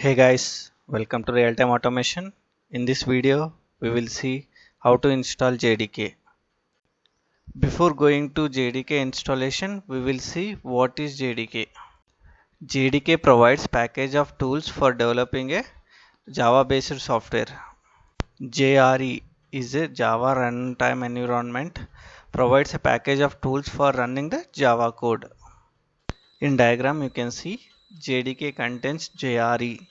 Hey guys, welcome to Real Time Automation. In this video, we will see how to install JDK. Before going to JDK installation, we will see what is JDK. JDK provides package of tools for developing a Java-based software. JRE is a Java runtime environment, provides a package of tools for running the Java code. In diagram, you can see JDK contains JRE.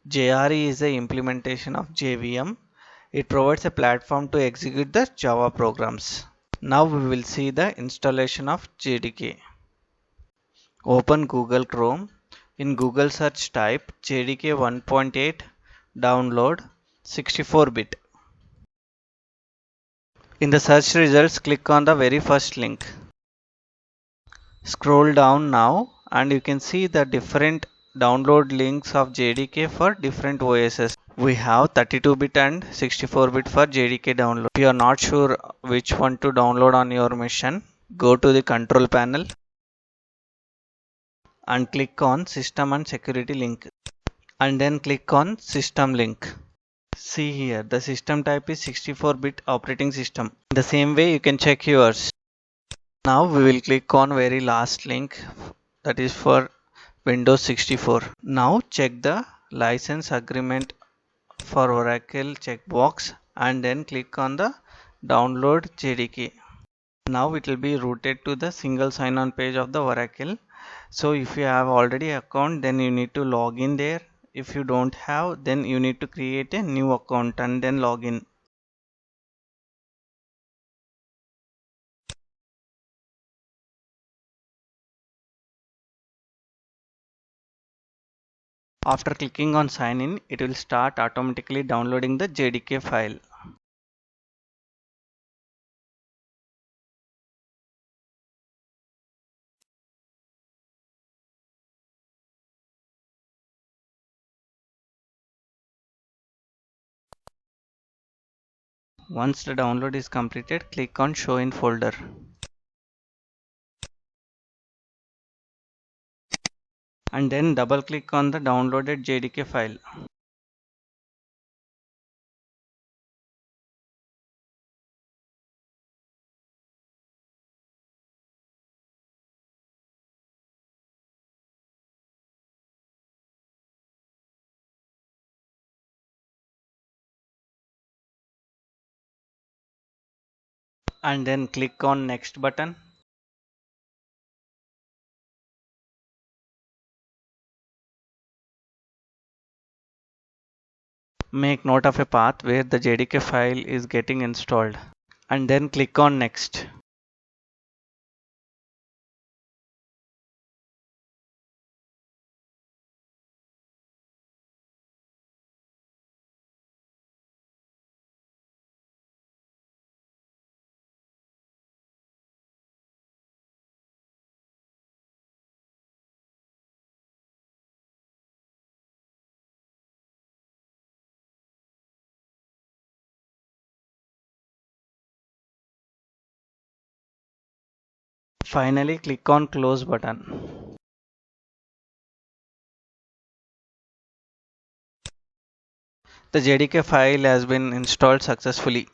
JRE is the implementation of JVM. It provides a platform to execute the Java programs. Now we will see the installation of JDK. Open Google Chrome. In Google search type JDK 1.8 download 64-bit. In the search results, click on the very first link. Scroll down now and you can see the different download links of JDK for different OSs. We have 32-bit and 64-bit for JDK download. If you are not sure which one to download on your machine, go to the control panel and click on System and Security link and then click on System link. See here, the system type is 64-bit operating system. The same way you can check yours. Now we will click on very last link, that is for Windows 64. Now check the license agreement for Oracle checkbox and then click on the download JDK. Now it will be routed to the single sign-on page of the Oracle. So if you have already account, then you need to log in there. If you don't have, then you need to create a new account and then log in. After clicking on sign in, it will start automatically downloading the JDK file. Once the download is completed, click on show in folder. And then double click on the downloaded JDK file. And then click on next button. Make note of a path where the JDK file is getting installed and then click on next. Finally click on close button. The JDK file has been installed successfully.